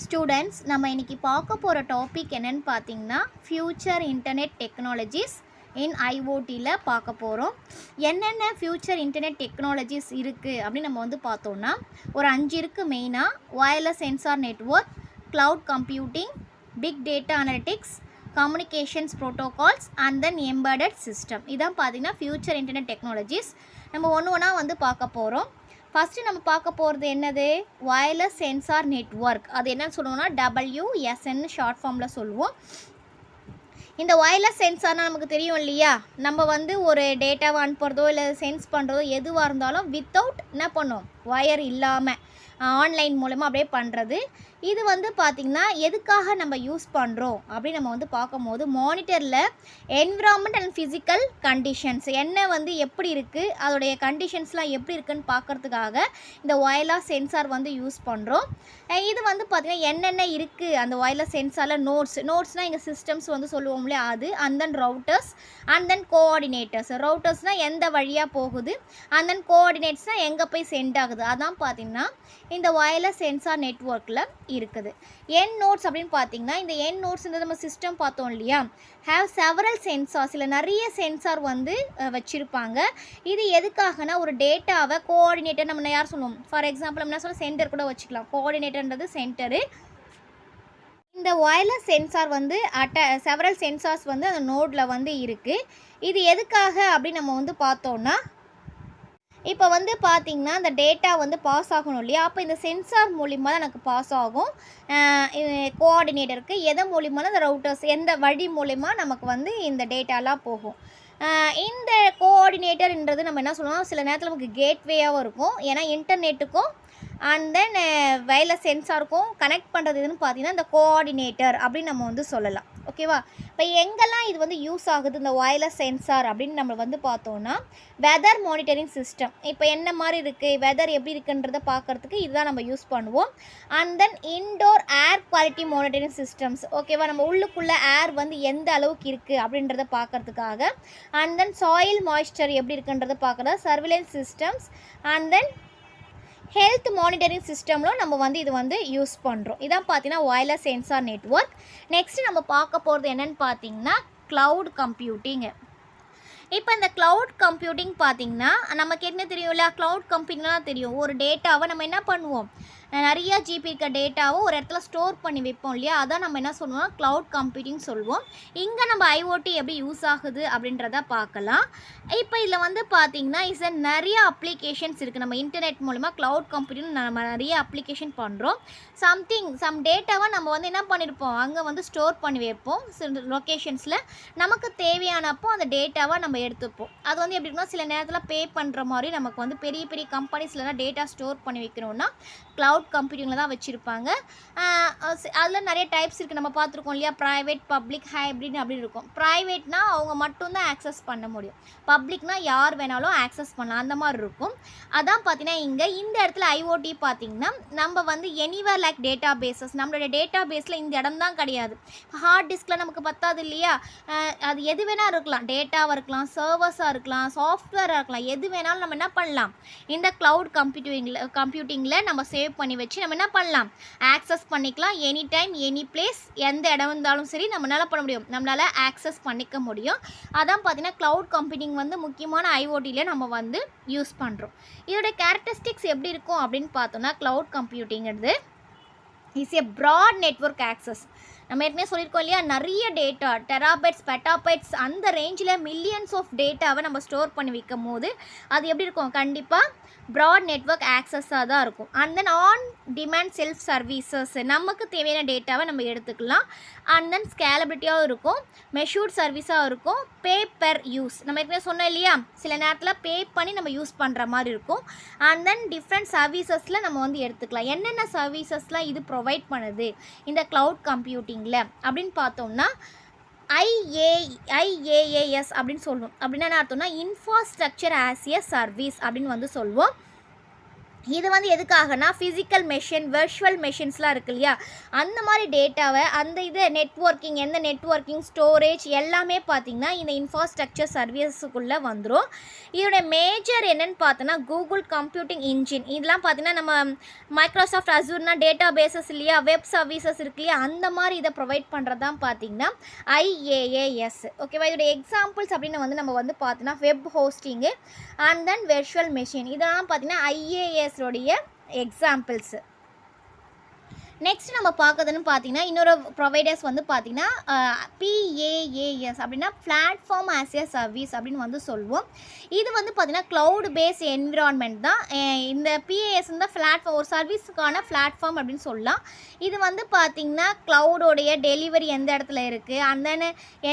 Students நம்ம இன்னைக்கு பார்க்க போகிற டாபிக் என்னன்னு பார்த்தீங்கன்னா ஃப்யூச்சர் இன்டர்நெட் டெக்னாலஜிஸ் இன் ஐஓடியில் பார்க்க போகிறோம். என்னென்ன ஃப்யூச்சர் இன்டர்நெட் டெக்னாலஜிஸ் இருக்குது அப்படின்னு நம்ம வந்து பார்த்தோன்னா ஒரு 5 இருக்குது மெயினாக. Wireless sensor network, cloud computing, big data analytics, communications protocols and then embedded system. இதான் பார்த்தீங்கன்னா ஃப்யூச்சர் இன்டர்நெட் டெக்னாலஜிஸ். நம்ம ஒன்று ஒன்றா வந்து பார்க்க போகிறோம். ஃபஸ்ட்டு நம்ம பார்க்க போகிறது என்னது, வயர்லெஸ் சென்சார் நெட்வொர்க். அது என்னன்னு சொல்லுவோம்னா WSN ஷார்ட் ஃபார்மில் சொல்லுவோம். இந்த வயர்லெஸ் சென்சார்னால் நமக்கு தெரியும் இல்லையா, நம்ம வந்து ஒரு டேட்டாவை அனுப்புறதோ இல்லை சென்ஸ் பண்ணுறதோ எதுவாக இருந்தாலும் வித்தவுட் என்ன பண்ணும், வயர் இல்லாமல் ஆன்லைன் மூலமாக அப்படியே பண்ணுறது. இது வந்து பார்த்திங்கன்னா எதுக்காக நம்ம யூஸ் பண்ணுறோம் அப்படின்னு நம்ம வந்து பார்க்கும்போது மானிட்டரில் என்விரான்மெண்ட் அண்ட் ஃபிசிக்கல் கண்டிஷன்ஸ் என்ன வந்து எப்படி இருக்குது, அதோடைய கண்டிஷன்ஸ்லாம் எப்படி இருக்குதுன்னு பார்க்குறதுக்காக இந்த வயர்லெஸ் சென்சார் வந்து யூஸ் பண்ணுறோம். இது வந்து பார்த்திங்கன்னா என்னென்ன இருக்குது அந்த வயர்லெஸ் சென்சாரில் நோட்ஸ்னால் எங்கள் சிஸ்டம்ஸ் வந்து சொல்லுவோம் இல்லையா, அது and then routers and then coordinators. ரவுட்டர்ஸ்னால் எந்த வழியாக போகுது, அண்ட் தென் கோஆர்டினேட்ஸ்னால் எங்கே போய் சென்ட் ஆகுது. அதான் பார்த்திங்கன்னா இந்த வயர்லெஸ் சென்சார் நெட்வொர்க்கில் இருக்குது. என் நோட்ஸ் அப்படின்னு பார்த்தீங்கன்னா இந்த என் நோட்ஸ்ன்றது நம்ம சிஸ்டம் பார்த்தோம் இல்லையா, ஹேவ் செவரல் சென்சார்ஸ், இல்லை நிறைய சென்சார் வந்து வச்சுருப்பாங்க. இது எதுக்காகனா ஒரு டேட்டாவை கோஆர்டினேட்டர் நம்ம யார் சொல்லுவோம், ஃபார் எக்ஸாம்பிள் நம்ம என்ன சொல்ல சென்டர் கூட வச்சுக்கலாம். கோஆர்டினேட்டர்ன்றது சென்டரு. இந்த வயர்லெஸ் சென்சார் வந்து செவரல் சென்சார்ஸ் வந்து அந்த நோடில் வந்து இருக்குது. இது எதுக்காக அப்படின்னு நம்ம வந்து பார்த்தோன்னா, இப்போ வந்து பார்த்திங்கன்னா இந்த டேட்டா வந்து பாஸ் ஆகணும் இல்லையா, அப்போ இந்த சென்சார் மூலிமா தான் எனக்கு பாஸ் ஆகும். கோஆர்டினேட்டருக்கு எதை மூலிமானா இந்த ரவுட்டர்ஸ் எந்த வழி மூலிமா நமக்கு வந்து இந்த டேட்டாலாம் போகும். இந்த கோஆர்டினேட்டர்ன்றது நம்ம என்ன சொல்லுவோம், சில நேரத்தில் நமக்கு கேட்வேயாகவும் இருக்கும். ஏன்னா இன்டர்நெட்டுக்கும் அண்ட் தென் வயர்லெஸ் சென்சாருக்கும் கனெக்ட் பண்ணுறது எதுன்னு பார்த்தீங்கன்னா இந்த கோஆர்டினேட்டர் அப்படின்னு நம்ம வந்து சொல்லலாம். ஓகேவா, இப்போ எங்கெல்லாம் இது வந்து யூஸ் ஆகுது இந்த வயர்லெஸ் சென்சார் அப்படின்னு நம்ம வந்து பார்த்தோன்னா, வெதர் மானிட்டரிங் சிஸ்டம். இப்போ என்ன மாதிரி இருக்குது, வெதர் எப்படி இருக்குன்றதை பார்க்குறதுக்கு இதுதான் நம்ம யூஸ் பண்ணுவோம். And then indoor air quality monitoring systems. ஓகேவா, நம்ம உள்ளுக்குள்ளே ஏர் வந்து எந்த அளவுக்கு இருக்குது அப்படின்றத பார்க்குறதுக்காக. அண்ட் தென் சாயில் மாய்ஸ்சர் எப்படி இருக்குன்றதை பார்க்குறது surveillance systems. And then health monitoring சிஸ்டம்லும் நம்ம வந்து இது வந்து யூஸ் பண்ணுறோம். இதான் பார்த்தீங்கன்னா வயர்லெஸ் சென்சார் நெட்வொர்க். நெக்ஸ்ட் நம்ம பார்க்க போகிறது என்னென்னு பார்த்தீங்கன்னா க்ளவுட் கம்ப்யூட்டிங். இப்போ இந்த க்ளவுட் கம்ப்யூட்டிங் பார்த்திங்கன்னா நமக்கு என்ன தெரியும்ல, க்ளவுட் கம்ப்யூட்டிங்லாம் தெரியும். ஒரு டேட்டாவை நம்ம என்ன பண்ணுவோம், நிறைய ஜிபி இருக்க டேட்டாவை ஒரு இடத்துல ஸ்டோர் பண்ணி வைப்போம் இல்லையா, அதான் நம்ம என்ன சொல்லுவோம், க்ளவுட் கம்ப்யூட்டிங் சொல்லுவோம். இங்கே நம்ம ஐஓடி எப்படி யூஸ் ஆகுது அப்படின்றத பார்க்கலாம். இப்போ இதில் வந்து பார்த்திங்கன்னா நிறைய அப்ளிகேஷன்ஸ் இருக்குது. நம்ம இன்டர்நெட் மூலமாக க்ளவுட் கம்ப்யூட்டிங் நம்ம நிறைய அப்ளிகேஷன் பண்ணுறோம். சம் டேட்டாவை நம்ம வந்து என்ன பண்ணியிருப்போம், அங்கே வந்து ஸ்டோர் பண்ணி வைப்போம் லொக்கேஷன்ஸில். நமக்கு தேவையானப்போ அந்த டேட்டாவை நம்ம எடுத்துப்போம். அது வந்து எப்படி இருக்குன்னா சில நேரத்தில் பே பண்ணுற மாதிரி நமக்கு வந்து பெரிய பெரிய கம்பெனிஸ்லாம் டேட்டா ஸ்டோர் பண்ணி வைக்கணும்னா க்ளவுட் கம்ப்யூட்டிங்கில் தான் வச்சுருப்பாங்க. அதில் நிறைய டைப்ஸ் இருக்குது, நம்ம பார்த்துருக்கோம் இல்லையா, ப்ரைவேட், பப்ளிக், ஹைப்ரிட் அப்படின்னு இருக்கும். ப்ரைவேட்னா அவங்க மட்டும்தான் ஆக்சஸ் பண்ண முடியும், பப்ளிக்னால் யார் வேணாலும் ஆக்சஸ் பண்ணலாம், அந்த மாதிரி இருக்கும். அதான் பார்த்தீங்கன்னா இங்கே இந்த இடத்துல ஐஓடி பார்த்திங்கன்னா நம்ம வந்து எனிவேர் லைக் டேட்டா பேஸஸ், நம்மளுடைய டேட்டா பேஸில் இந்த இடம் தான் கிடையாது. ஹார்ட் டிஸ்கில் நமக்கு பத்தாது இல்லையா, அது எது வேணால் இருக்கலாம், டேட்டாவாக இருக்கலாம், சர்வர்ஸாக இருக்கலாம், சாஃப்ட்வேராக இருக்கலாம், எது வேணாலும் நம்ம என்ன பண்ணலாம், இந்த க்ளவுட் கம்ப்யூட்டிங்கில் நம்ம சேவ் பண்ணி வச்சு நம்ம என்ன பண்ணலாம், ஆக்சஸ் பண்ணிக்கலாம். எனி டைம் எனி பிளேஸ், எந்த இடம் இருந்தாலும் சரி நம்மளால் பண்ண முடியும், நம்மளால் ஆக்சஸ் பண்ணிக்க முடியும். அதான் பார்த்தீங்கன்னா க்ளவுட் கம்ப்யூட்டிங் வந்து முக்கியமான ஐஓடியில் நம்ம வந்து யூஸ் பண்ணுறோம். இதோட கேரக்டரிஸ்டிக்ஸ் எப்படி இருக்கும் அப்படின்னு பார்த்தோன்னா, க்ளவுட் கம்ப்யூட்டிங்கிறது is a broad network access. நம்ம ஏற்கனவே சொல்லியிருக்கோம் இல்லையா, நிறைய டேட்டா டெராபைட்ஸ், பெட்டாபைட்ஸ் அந்த ரேஞ்சில் மில்லியன்ஸ் ஆஃப் டேட்டாவை நம்ம ஸ்டோர் பண்ணி வைக்கும் போது அது எப்படி இருக்கும், கண்டிப்பாக ப்ராட் நெட்வொர்க் ஆக்சஸாக தான் இருக்கும். And then on demand self services, நமக்கு தேவையான டேட்டாவை நம்ம எடுத்துக்கலாம். அண்ட் தென் ஸ்கேலபிலிட்டியாகவும் இருக்கும், மெஷூர்ட் சர்வீஸாக இருக்கும், பே பெர் யூஸ். நம்ம ஏற்கனவே சொன்னோம் இல்லையா, சில நேரத்தில் பே பண்ணி நம்ம யூஸ் பண்ணுற மாதிரி இருக்கும். அண்ட் தென் டிஃப்ரெண்ட் சர்வீசஸில் நம்ம வந்து எடுத்துக்கலாம். என்னென்ன சர்வீசஸ்லாம் இது ப்ரொவைட் பண்ணுது இந்த க்ளவுட் கம்ப்யூட்டிங்கில் அப்படின்னு பார்த்தோம்னா, IaaS அப்படின்னு சொல்லுவோம். அப்படின்னா என்ன அர்த்தம்னா இன்ஃப்ராஸ்ட்ரக்சர் ஆஸ் எ சர்வீஸ் அப்படின்னு வந்து சொல்லுவோம். இது வந்து எதுக்காகனா ஃபிசிக்கல் மெஷின் வெர்ச்சுவல் மெஷின்ஸ்லாம் இருக்கு இல்லையா, அந்த மாதிரி டேட்டாவை அந்த இது நெட்வொர்க்கிங் எந்த நெட்வொர்க்கிங் ஸ்டோரேஜ் எல்லாமே பார்த்திங்கன்னா இந்த இன்ஃப்ராஸ்ட்ரக்சர் சர்வீஸுக்குள்ளே வந்துடும். இதோட மேஜர் என்னென்னு பார்த்தோன்னா கூகுள் கம்ப்யூட்டிங் இன்ஜின் இதெல்லாம் பார்த்திங்கன்னா நம்ம மைக்ரோசாஃப்ட் அசூர்னா டேட்டா பேசஸ் இல்லையா, வெப் சர்வீசஸ் இருக்கு இல்லையா, அந்த மாதிரி இதை ப்ரொவைட் பண்ணுறது தான் பார்த்திங்கன்னா IaaS. ஓகேவா, இதோட எக்ஸாம்பிள்ஸ் அப்படின்னு வந்து நம்ம வந்து பார்த்தோன்னா web hosting and then virtual machine இதெல்லாம் பார்த்திங்கன்னா IaaS உடைய எக்ஸாம்பிள்ஸு. நெக்ஸ்ட் நம்ம பார்க்குறதுன்னு பார்த்தீங்கன்னா இன்னொரு ப்ரொவைடர்ஸ் வந்து பார்த்திங்கன்னா PaaS அப்படின்னா பிளாட்ஃபார்ம் ஆஸ் ஏ சர்வீஸ் அப்படின்னு வந்து சொல்லுவோம். இது வந்து பார்த்திங்கன்னா க்ளவுட் பேஸ்ட் என்விரான்மெண்ட் தான். இந்த PaaS தான் பிளாட்ஃபார்ம் ஒரு சர்வீஸுக்கான பிளாட்ஃபார்ம் அப்படின்னு சொல்லலாம். இது வந்து பார்த்திங்கன்னா க்ளவுடோடைய டெலிவரி எந்த இடத்துல இருக்குது, அந்த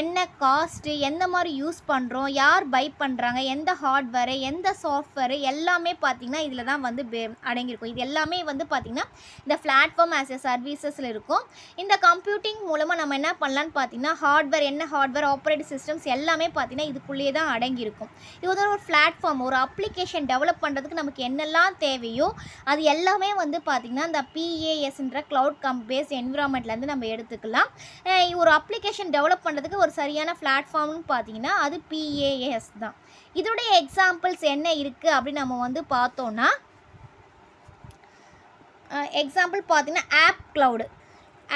என்ன காஸ்ட்டு, எந்த மாதிரி யூஸ் பண்ணுறோம், யார் பை பண்ணுறாங்க, எந்த ஹார்ட்வேரு எந்த சாஃப்ட்வேரு எல்லாமே பார்த்திங்கன்னா இதில் தான் வந்து அடங்கியிருக்கும். இது எல்லாமே வந்து பார்த்திங்கன்னா இந்த பிளாட்ஃபார்ம் ஆஸ் சர்வீசஸில் இருக்கும். இந்த கம்ப்யூட்டிங் மூலமாக நம்ம என்ன பண்ணலான்னு பார்த்தீங்கன்னா ஹார்ட்வேர் என்ன ஹார்ட்வேர் ஆப்ரேட்டிங் சிஸ்டம்ஸ் எல்லாமே பார்த்தீங்கன்னா இதுக்குள்ளேயே தான் அடங்கியிருக்கும். இது வந்து ஒரு பிளாட்ஃபார்ம் ஒரு அப்ளிகேஷன் டெவலப் பண்ணுறதுக்கு நமக்கு என்னெல்லாம் தேவையோ அது எல்லாமே வந்து பார்த்திங்கன்னா இந்த PaaSன்ற க்ளவுட் பேஸ்ட் என்விரான்மெண்ட்லேருந்து நம்ம எடுத்துக்கலாம். ஒரு அப்ளிகேஷன் டெவலப் பண்ணுறதுக்கு ஒரு சரியான பிளாட்ஃபார்ம்னு பார்த்தீங்கன்னா அது PaaS தான். இதோடைய எக்ஸாம்பிள்ஸ் என்ன இருக்குது அப்படின்னு நம்ம வந்து பார்த்தோன்னா எக்ஸாம்பிள் பார்த்தீங்கன்னா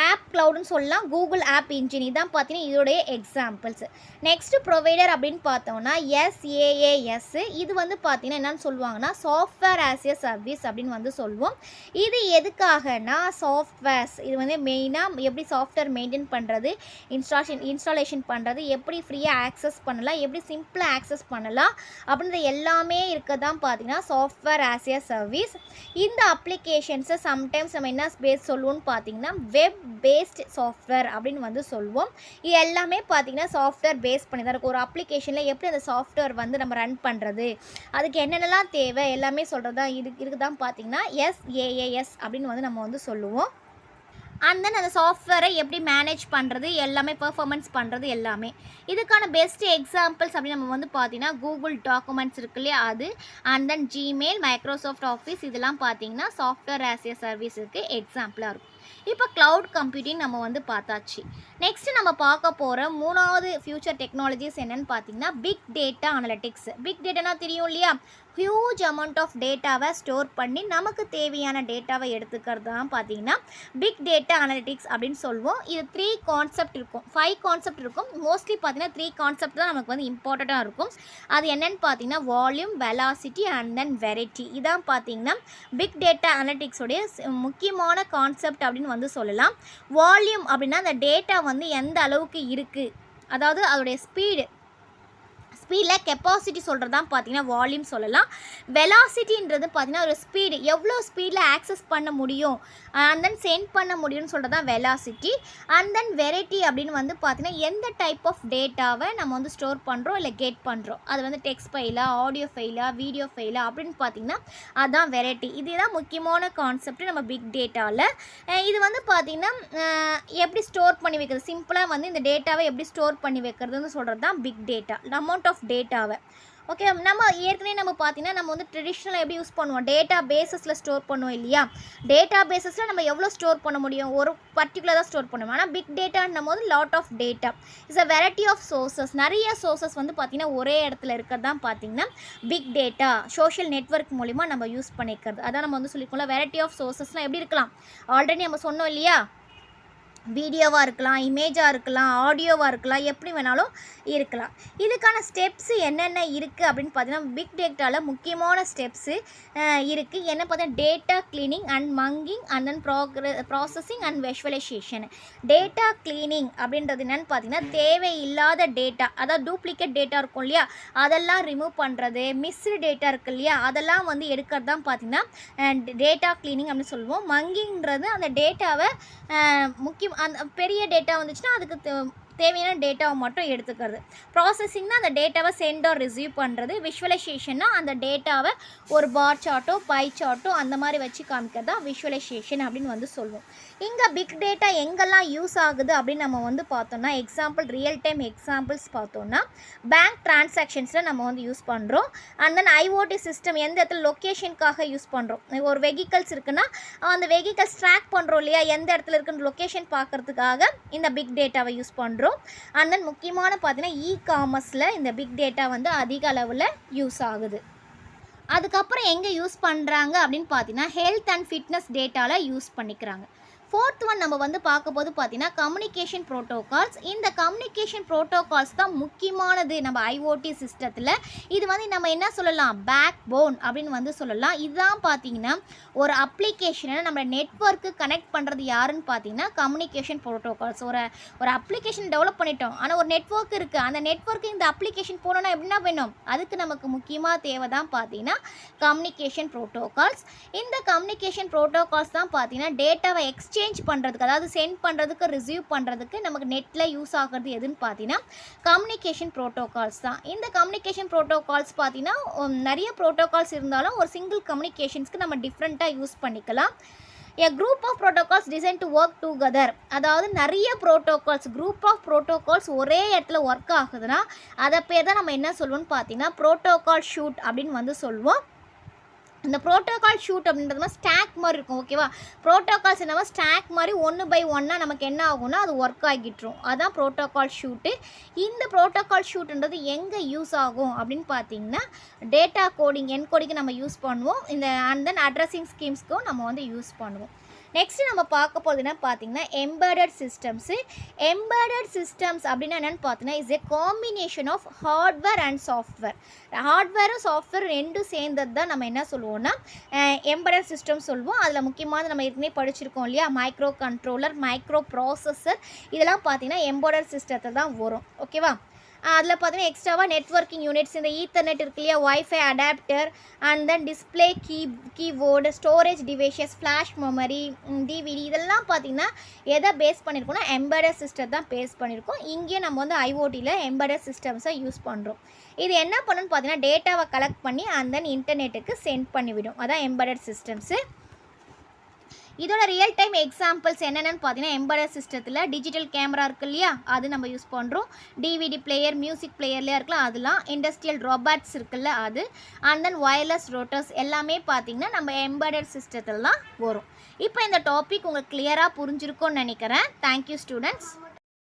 ஆப் க்ளவுடுன்னு சொல்லலாம். கூகுள் ஆப் இன்ஜின் இதான் பார்த்தீங்கன்னா இதோடைய எக்ஸாம்பிள்ஸ். நெக்ஸ்ட்டு ப்ரொவைடர் அப்படின்னு பார்த்தோம்னா SaaS. இது வந்து பார்த்தீங்கன்னா என்னென்னு சொல்லுவாங்கன்னா சாஃப்ட்வேர் ஆஸ் ஏ சர்வீஸ் அப்படின்னு வந்து சொல்லுவோம். இது எதுக்காகனா சாஃப்ட்வேர்ஸ் இது வந்து மெயினாக எப்படி சாஃப்ட்வேர் மெயின்டைன் பண்ணுறது, இன்ஸ்டாலேஷன் பண்ணுறது, எப்படி ஃப்ரீயாக ஆக்சஸ் பண்ணலாம், எப்படி சிம்பிளாக ஆக்சஸ் பண்ணலாம் அப்படின்ற எல்லாமே இருக்க தான் பார்த்தீங்கன்னா சாஃப்ட்வேர் ஆஸ் ஏ சர்வீஸ். இந்த அப்ளிகேஷன்ஸை சம்டைம்ஸ் நம்ம என்ன பேஸ் சொல்லுவோம்னு பார்த்தீங்கன்னா வெப் பேஸ்ட் சாஃப்ட்வேர் அப்படின்னு வந்து சொல்லுவோம். இது எல்லாமே பார்த்திங்கன்னா சாஃப்ட்வேர் பேஸ் பண்ணி தான் இருக்கும். ஒரு அப்ளிகேஷனில் எப்படி அந்த சாஃப்ட்வேர் வந்து நம்ம ரன் பண்ணுறது, அதுக்கு என்னென்னலாம் தேவை எல்லாமே சொல்கிறது தான் இதுக்கு தான் பார்த்திங்கன்னா SaaS அப்படின்னு வந்து நம்ம வந்து சொல்லுவோம். அண்ட் தென் அந்த சாஃப்ட்வேரை எப்படி மேனேஜ் பண்ணுறது எல்லாமே பெர்ஃபார்மன்ஸ் பண்ணுறது எல்லாமே. இதுக்கான பெஸ்ட் எக்ஸாம்பிள்ஸ் அப்படின்னு நம்ம வந்து பார்த்தீங்கன்னா கூகுள் டாக்குமெண்ட்ஸ் இருக்கு இல்லையா அது, and then Gmail, Microsoft office இதெல்லாம் பார்த்தீங்கன்னா சாஃப்ட்வேர் ஆஸ் ஏ சர்வீஸுக்கு எக்ஸாம்பிளாக இருக்கும். இப்போ க்ளவுட் கம்ப்யூட்டிங் நம்ம வந்து பார்த்தாச்சு. நெக்ஸ்ட் நம்ம பார்க்க போகிற மூணாவது ஃபியூச்சர் டெக்னாலஜிஸ் என்னென்னு பார்த்தீங்கன்னா பிக் டேட்டா அனலிட்டிக்ஸ். பிக் டேட்டானா தெரியும் இல்லையா, ஹியூஜ் அமௌண்ட் ஆஃப் டேட்டாவை ஸ்டோர் பண்ணி நமக்கு தேவையான டேட்டாவை எடுத்துக்கிறது தான் பார்த்தீங்கன்னா பிக் டேட்டா அனலிட்டிக்ஸ் அப்படின்னு சொல்லுவோம். இது 3 கான்செப்ட் இருக்கும், 5 கான்செப்ட் இருக்கும். மோஸ்ட்லி பார்த்தீங்கன்னா 3 கான்செப்ட் தான் நமக்கு வந்து இம்பார்ட்டண்ட்டாக இருக்கும். அது என்னென்னு பார்த்தீங்கன்னா volume, velocity and then variety. இதான் பார்த்தீங்கன்னா பிக் டேட்டா அனலிட்டிக்ஸோடைய முக்கியமான கான்செப்ட் அப்படின்னு வந்து சொல்லலாம். வால்யூம் அப்படின்னா அந்த டேட்டா வந்து எந்த அளவுக்கு இருக்குது, அதாவது அதோடைய ஸ்பீடில் கெப்பாசிட்டி சொல்கிறது தான் பார்த்தீங்கன்னா வால்யூம் சொல்லலாம். வெலாசிட்டின்றது பார்த்தீங்கன்னா ஒரு ஸ்பீடு எவ்வளோ ஸ்பீடில் ஆக்சஸ் பண்ண முடியும் அண்ட் தென் சென்ட் பண்ண முடியும்னு சொல்கிறது தான் வெலாசிட்டி. அண்ட் தென் வெரைட்டி அப்படின்னு வந்து பார்த்தீங்கன்னா எந்த டைப் ஆஃப் டேட்டாவை நம்ம வந்து ஸ்டோர் பண்ணுறோம் இல்லை கெட் பண்ணுறோம், அது வந்து டெக்ஸ்ட் ஃபைலா, ஆடியோ ஃபைலா, வீடியோ ஃபைலா அப்படின்னு பார்த்தீங்கன்னா அதுதான் வெரைட்டி. இதுதான் முக்கியமான கான்செப்ட் நம்ம பிக் டேட்டாவில். இது வந்து பார்த்திங்கன்னா எப்படி ஸ்டோர் பண்ணி வைக்கிறது, சிம்பிளாக வந்து இந்த டேட்டாவை எப்படி ஸ்டோர் பண்ணி வைக்கிறதுன்னு சொல்கிறது தான் பிக் டேட்டா, அமௌண்ட் ஆஃப் டேட்டாவை. ஓகே, நம்ம ஏற்கனவே நம்ம பார்த்தீங்கன்னா நம்ம வந்து ட்ரெடிஷ்னலாக எப்படி யூஸ் பண்ணுவோம், டேட்டா பேஸஸில் ஸ்டோர் பண்ணுவோம் இல்லையா. டேட்டா பேஸஸில் நம்ம எவ்வளோ ஸ்டோர் பண்ண முடியும், ஒரு பர்டிகுலர் தான் ஸ்டோர் பண்ணுவோம். ஆனால் பிக் டேட்டான்னும் போது lot of data is a variety of sources. நிறைய சோர்சஸ் வந்து பார்த்திங்கன்னா ஒரே இடத்துல இருக்கிறது தான் பார்த்திங்கன்னா பிக் டேட்டா. சோஷியல் நெட்வொர்க் மூலிமா நம்ம யூஸ் பண்ணிக்கிறது அதான் நம்ம வந்து சொல்லிக்கோங்களா. வெரைட்டி ஆஃப் சோர்சஸ்லாம் எப்படி இருக்கலாம், ஆல்ரெடி நம்ம சொன்னோம் இல்லையா, வீடியோவாக இருக்கலாம், இமேஜாக இருக்கலாம், ஆடியோவாக இருக்கலாம், எப்படி வேணாலும் இருக்கலாம். இதுக்கான ஸ்டெப்ஸு என்னென்ன இருக்குது அப்படின்னு பார்த்தீங்கன்னா பிக் டேட்டாவில் முக்கியமான ஸ்டெப்ஸு இருக்குது. என்ன பார்த்தீங்கன்னா data cleaning and munging and then processing and visualization. Data cleaning அப்படின்றது என்னென்னு பார்த்தீங்கன்னா தேவையில்லாத டேட்டா, அதாவது டூப்ளிகேட் டேட்டா இருக்கும் இல்லையா, அதெல்லாம் ரிமூவ் பண்ணுறது, மிஸ்டு டேட்டா இருக்குது இல்லையா, அதெல்லாம் வந்து எடுக்கிறது தான் பார்த்திங்கன்னா டேட்டா க்ளீனிங் அப்படின்னு சொல்லுவோம். மங்கிங்கிறது அந்த டேட்டாவை அந்த பெரிய டேட்டா வந்துச்சுன்னா அதுக்கு தேவையான டேட்டாவை மட்டும் எடுத்துக்கிறது. ப்ராசஸிங்னா அந்த டேட்டாவை சென்ட் ஆர் ரிசீவ் பண்ணுறது. விஷுவலைசேஷன்னா அந்த டேட்டாவை ஒரு பார் சார்ட்டோ பை சார்ட்டோ அந்த மாதிரி வச்சு காமிக்கிறது தான் விஷுவலைசேஷன் அப்படின்னு வந்து சொல்லுவோம். இங்கே பிக் டேட்டா எங்கெல்லாம் யூஸ் ஆகுது அப்படின்னு நம்ம வந்து பார்த்தோம்னா எக்ஸாம்பிள் ரியல் டைம் எக்ஸாம்பிள்ஸ் பார்த்தோம்னா பேங்க் டிரான்சாக்ஷன்ஸில் நம்ம வந்து யூஸ் பண்ணுறோம். அண்ட் தென் ஐஓடி சிஸ்டம் எந்த இடத்துல லொக்கேஷனுக்காக யூஸ் பண்ணுறோம். ஒரு வெஹிக்கல்ஸ் இருக்குன்னா அந்த வெஹிக்கல்ஸ் ட்ராக் பண்ணுறோம் இல்லையா, எந்த இடத்துல இருக்குன்னு லொக்கேஷன் பார்க்குறதுக்காக இந்த பிக் டேட்டாவை யூஸ் பண்ணுறோம். அண்ட் தென் முக்கியமான பார்த்தீங்கன்னா காமர்ஸில் இந்த பிக் டேட்டா வந்து அதிக அளவில் யூஸ் ஆகுது. அதுக்கப்புறம் எங்கே யூஸ் பண்ணுறாங்க அப்படின்னு பார்த்தீங்கன்னா ஹெல்த் அண்ட் ஃபிட்னஸ் டேட்டாவில் யூஸ் பண்ணிக்கிறாங்க. ஃபோர்த் ஒன் நம்ம வந்து பார்க்க போது பார்த்தீங்கன்னா கம்யூனிகேஷன் ப்ரோட்டோகால்ஸ். இந்த கம்யூனிகேஷன் ப்ரோட்டோகால்ஸ் தான் முக்கியமானது நம்ம ஐஓடி சிஸ்டத்தில். இது வந்து நம்ம என்ன சொல்லலாம், பேக் போன் அப்படின்னு வந்து சொல்லலாம். இதுதான் பார்த்தீங்கன்னா ஒரு அப்ளிகேஷனை நம்ம நெட்வொர்க்கு கனெக்ட் பண்ணுறது யாருன்னு பார்த்தீங்கன்னா கம்யூனிகேஷன் ப்ரோட்டோகால்ஸ். ஒரு அப்ளிகேஷன் டெவலப் பண்ணிட்டோம், ஆனால் ஒரு நெட்வொர்க் இருக்குது. அந்த நெட்வொர்க்கு இந்த அப்ளிகேஷன் போனோன்னா எப்படின்னா வேணும், அதுக்கு நமக்கு முக்கியமாக தேவை தான் பார்த்தீங்கன்னா கம்யூனிகேஷன் ப்ரோட்டோகால்ஸ். இந்த கம்யூனிகேஷன் ப்ரோட்டோகால்ஸ் தான் பார்த்தீங்கன்னா டேட்டாவை எக்ஸ்சேஞ்ச் பண்ணுறதுக்கு, அதாவது சென்ட் பண்ணுறதுக்கு ரிசீவ் பண்ணுறதுக்கு நமக்கு நெட்டில் யூஸ் ஆகிறது எதுன்னு பார்த்தீங்கன்னா கம்யூனிகேஷன் ப்ரோட்டோகால்ஸ் தான். இந்த கம்யூனிகேஷன் ப்ரோட்டோகால்ஸ் பார்த்தீங்கன்னா நிறைய ப்ரோட்டோகால்ஸ் இருந்தாலும் ஒரு சிங்கிள் கம்யூனிகேஷன்ஸ்க்கு நம்ம டிஃப்ரெண்ட்டாக யூஸ் பண்ணிக்கலாம். A group of protocols designed to work together. அதாவது நிறைய ப்ரோட்டோகால்ஸ், குரூப் ஆஃப் ப்ரோட்டோகால்ஸ் ஒரே இடத்துல ஒர்க் ஆகுதுன்னா அதை பேர் தான் நம்ம என்ன சொல்லுவோம்னு பார்த்தீங்கன்னா ப்ரோட்டோகால் ஷூட் அப்படின்னு வந்து சொல்லுவோம். இந்த ப்ரோட்டோகால் ஷூட் அப்படின்றது மாதிரி ஸ்டாக் மாதிரி இருக்கும். ஓகேவா, ப்ரோட்டோகால்ஸ் என்னவோ ஸ்டாக் மாதிரி 1 by 1 நமக்கு என்ன ஆகும்னா அது ஒர்க் ஆகிட்டுரும். அதுதான் ப்ரோட்டோகால் ஷூட்டு. இந்த ப்ரோட்டோகால் ஷூட்டுன்றது எங்கே யூஸ் ஆகும் அப்படின்னு பார்த்தீங்கன்னா டேட்டா கோடிங் என்கோடிங்கு நம்ம யூஸ் பண்ணுவோம். இந்த அண்ட் தென் அட்ரஸிங் ஸ்கீம்ஸ்க்கும் நம்ம வந்து யூஸ் பண்ணுவோம். நெக்ஸ்ட் நம்ம பார்க்க போகிறது என்ன பார்த்தீங்கன்னா எம்பெடட் சிஸ்டம்ஸு. எம்பெடட் சிஸ்டம்ஸ் அப்படின்னா என்னென்னு பார்த்தீங்கன்னா is a combination of hardware and software. ஹார்ட்வேரும் சாஃப்ட்வேர் ரெண்டும் சேர்ந்தது தான் நம்ம என்ன சொல்லுவோம்னா எம்பெடட் சிஸ்டம் சொல்லுவோம். அதில் முக்கியமாக நம்ம ஏற்கனவே படிச்சிருக்கோம் இல்லையா, மைக்ரோ கண்ட்ரோலர், மைக்ரோ ப்ராசஸர், இதெல்லாம் பார்த்தீங்கன்னா எம்பெடட் சிஸ்டத்தில் தான் வரும். ஓகேவா, அதில் பார்த்தீங்கன்னா எக்ஸ்ட்ராவாக நெட்வொர்க்கிங் யூனிட்ஸ், இந்த ஈத்தர்நெட் இருக்கு இல்லையா, wifi adapter, and then display keyboard, storage devices, flash memory, DVD, இதெல்லாம் பார்த்தீங்கன்னா எதை பேஸ் பண்ணியிருக்கோம்னா எம்பெடட் சிஸ்டம் தான் பேஸ் பண்ணியிருக்கோம். இங்கேயும் நம்ம வந்து ஐஓடியில் எம்பெடட் சிஸ்டம்ஸை யூஸ் பண்ணுறோம். இது என்ன பண்ணுன்னு பார்த்தீங்கன்னா டேட்டாவை கலெக்ட் பண்ணி அண்ட் தென் இன்டர்நெட்டுக்கு சென்ட் பண்ணிவிடும். அதான் எம்பெடட் சிஸ்டம்ஸு. இதோட ரியல் டைம் எக்ஸாம்பிள்ஸ் என்னென்னு பார்த்தீங்கன்னா எம்பெடட் சிஸ்டத்தில் டிஜிட்டல் கேமரா இருக்கு இல்லையா, அது நம்ம யூஸ் பண்ணுறோம். டிவிடி பிளேயர், மியூசிக் பிளேயர்லேயே இருக்கலாம், அதெல்லாம் இண்டஸ்ட்ரியல் ரோபாட்ஸ் இருக்குல்ல அது, அண்ட் தென் வயர்லெஸ் ரோட்டர்ஸ் எல்லாமே பார்த்தீங்கன்னா நம்ம எம்பெடட் சிஸ்டத்தில் தான் வரும். இப்போ இந்த டாபிக் உங்களுக்கு கிளியராக புரிஞ்சிருக்கும்னு நினைக்கிறேன். Thank you students.